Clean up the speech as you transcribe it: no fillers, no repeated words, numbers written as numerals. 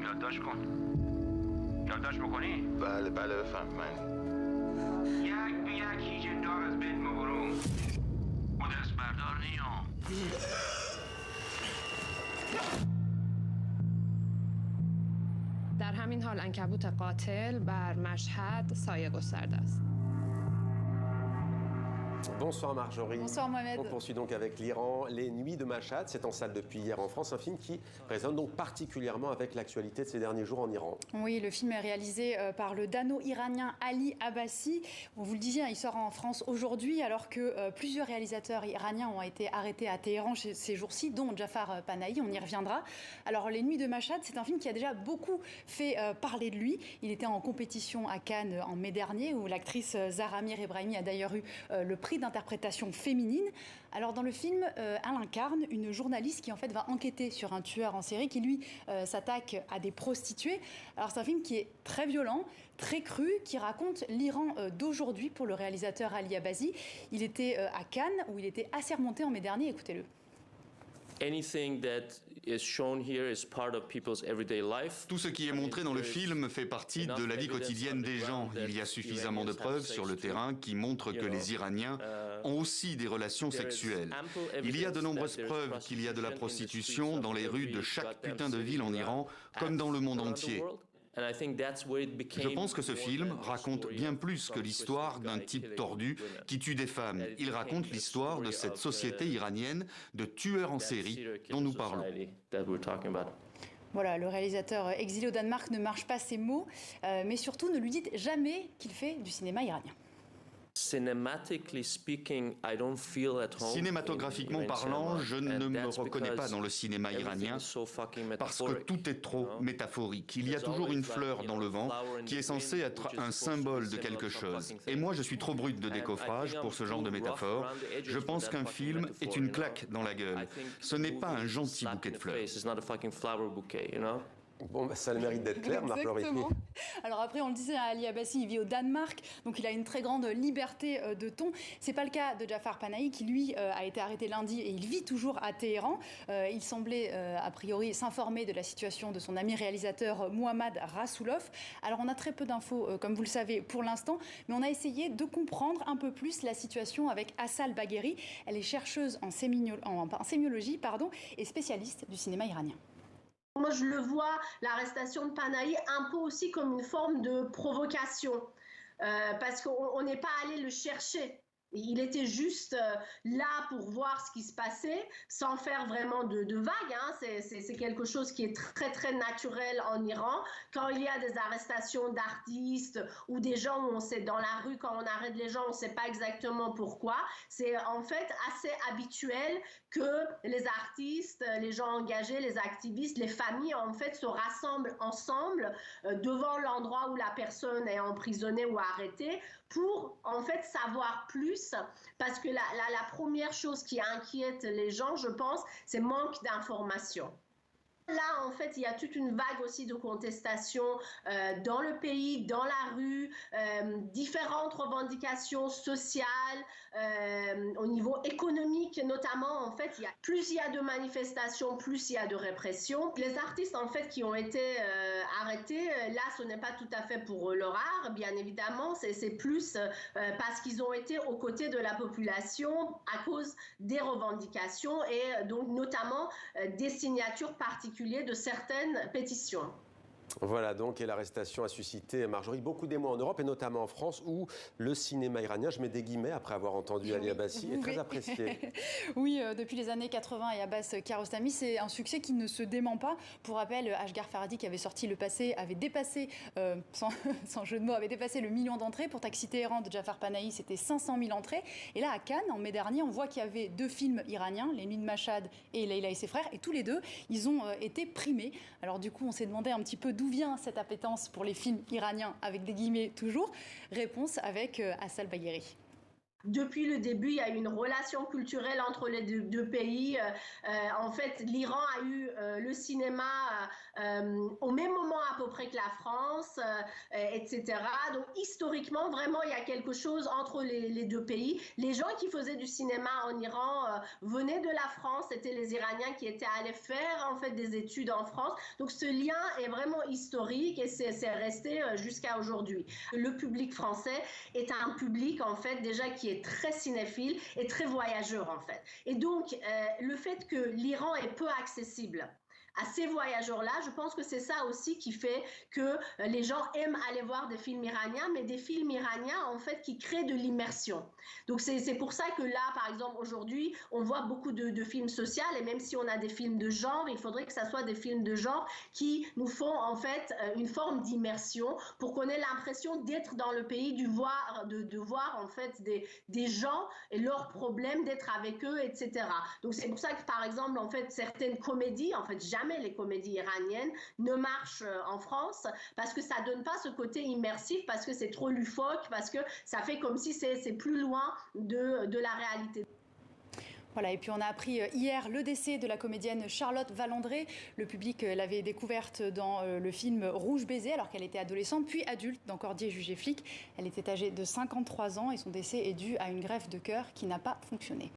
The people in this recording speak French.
یادداشت کن. یادداشت بکنی؟ بله بفهمم. یک به یک هیچ دار از بین مبرو. او دست بردار نیام. در همین حال عنکبوت قاتل بر مشهد سایه گسترده است. Bonsoir Marjorie. Bonsoir Mohamed. On poursuit donc avec l'Iran. Les Nuits de Mashhad, c'est en salle depuis hier en France, un film qui résonne donc particulièrement avec l'actualité de ces derniers jours en Iran. Oui, le film est réalisé par le dano-iranien Ali Abbasi. Vous le disiez, il sort en France aujourd'hui alors que plusieurs réalisateurs iraniens ont été arrêtés à Téhéran ces jours-ci, dont Jafar Panahi, on y reviendra. Alors Les Nuits de Mashhad, c'est un film qui a déjà beaucoup fait parler de lui. Il était en compétition à Cannes en mai dernier où l'actrice Zahra Mir Ebrahimi a d'ailleurs eu le prix d'interprétation féminine. Alors dans le film, elle incarne une journaliste qui en fait va enquêter sur un tueur en série qui lui s'attaque à des prostituées. Alors c'est un film qui est très violent, très cru, qui raconte l'Iran d'aujourd'hui pour le réalisateur Ali Abbasi. Il était à Cannes où il était assermenté en mai dernier, écoutez-le. Tout ce qui est montré dans le film fait partie de la vie quotidienne des gens. Il y a suffisamment de preuves sur le terrain qui montrent que les Iraniens ont aussi des relations sexuelles. Il y a de nombreuses preuves qu'il y a de la prostitution dans les rues de chaque putain de ville en Iran, comme dans le monde entier. Je pense que ce film raconte bien plus que l'histoire d'un type tordu qui tue des femmes. Il raconte l'histoire de cette société iranienne de tueurs en série dont nous parlons. Voilà, le réalisateur exilé au Danemark ne marche pas ses mots, mais surtout ne lui dites jamais qu'il fait du cinéma iranien. Cinématographiquement parlant, je ne me reconnais pas dans le cinéma iranien parce que tout est trop métaphorique. Il y a toujours une fleur dans le vent qui est censée être un symbole de quelque chose. Et moi, je suis trop brut de décoffrage pour ce genre de métaphore. Je pense qu'un film est une claque dans la gueule. Ce n'est pas un gentil bouquet de fleurs. Bon, ça a le mérite d'être clair, Marjorie. Exactement. Alors après, on le disait, Ali Abbasi, il vit au Danemark, donc il a une très grande liberté de ton. C'est pas le cas de Jafar Panahi, qui lui a été arrêté lundi et il vit toujours à Téhéran. Il semblait a priori s'informer de la situation de son ami réalisateur Mohammad Rasoulov. Alors on a très peu d'infos, comme vous le savez, pour l'instant, mais on a essayé de comprendre un peu plus la situation avec Assal Bagheri. Elle est chercheuse en sémiologie et spécialiste du cinéma iranien. Moi, je le vois, l'arrestation de Panahi, un peu aussi comme une forme de provocation, parce qu'on n'est pas allé le chercher. Il était juste là pour voir ce qui se passait, sans faire vraiment de vagues. Hein. C'est quelque chose qui est très, très naturel en Iran. Quand il y a des arrestations d'artistes ou des gens où on sait, dans la rue, quand on arrête les gens, on ne sait pas exactement pourquoi. C'est en fait assez habituel que les artistes, les gens engagés, les activistes, les familles, en fait, se rassemblent ensemble devant l'endroit où la personne est emprisonnée ou arrêtée pour, en fait, savoir plus. Parce que la première chose qui inquiète les gens, je pense, c'est manque d'information. Là, en fait, il y a toute une vague aussi de contestation dans le pays, dans la rue, différentes revendications sociales, au niveau économique notamment. En fait, plus il y a de manifestations, plus il y a de répression. Les artistes, en fait, qui ont été arrêtés, là, ce n'est pas tout à fait pour leur art, bien évidemment. C'est plus parce qu'ils ont été aux côtés de la population à cause des revendications et donc notamment des signatures particulières de certaines pétitions. Voilà donc, et l'arrestation a suscité, Marjorie, beaucoup d'émoi en Europe et notamment en France où le cinéma iranien, je mets des guillemets après avoir entendu Ali Abbasi, est très apprécié. Oui, depuis les années 80 et Abbas Kiarostami, c'est un succès qui ne se dément pas. Pour rappel, Asghar Farhadi qui avait sorti Le Passé avait dépassé, sans jeu de mots, avait dépassé le million d'entrées. Pour Taxi Téhéran de Jafar Panahi, c'était 500 000 entrées. Et là, à Cannes, en mai dernier, on voit qu'il y avait deux films iraniens, Les Nuits de Mashhad et Leila et ses frères, et tous les deux, ils ont été primés. Alors du coup, on s'est demandé un petit peu d'où vient cette appétence pour les films iraniens, avec des guillemets toujours. Réponse avec Assal Bagheri. Depuis le début, il y a eu une relation culturelle entre les deux pays. En fait, l'Iran a eu le cinéma au même moment à peu près que la France, etc. Donc, historiquement, vraiment, il y a quelque chose entre les deux pays. Les gens qui faisaient du cinéma en Iran venaient de la France. C'était les Iraniens qui étaient allés faire, en fait, des études en France. Donc, ce lien est vraiment historique et c'est resté jusqu'à aujourd'hui. Le public français est un public, en fait, déjà qui est très cinéphile et très voyageur en fait. Et donc, le fait que l'Iran est peu accessible à ces voyageurs-là, je pense que c'est ça aussi qui fait que les gens aiment aller voir des films iraniens, mais des films iraniens, en fait, qui créent de l'immersion. Donc, c'est pour ça que là, par exemple, aujourd'hui, on voit beaucoup de films sociaux, et même si on a des films de genre, il faudrait que ça soit des films de genre qui nous font, en fait, une forme d'immersion pour qu'on ait l'impression d'être dans le pays, de voir, en fait, des gens et leurs problèmes, d'être avec eux, etc. Donc, c'est pour ça que, par exemple, en fait, certaines comédies, en fait, jamais les comédies iraniennes ne marchent en France parce que ça donne pas ce côté immersif, parce que c'est trop loufoque, parce que ça fait comme si c'est plus loin de la réalité. Voilà, et puis on a appris hier le décès de la comédienne Charlotte Valandré. Le public l'avait découverte dans le film Rouge Baiser alors qu'elle était adolescente, puis adulte dans Cordier jugé flic. Elle était âgée de 53 ans et son décès est dû à une greffe de cœur qui n'a pas fonctionné.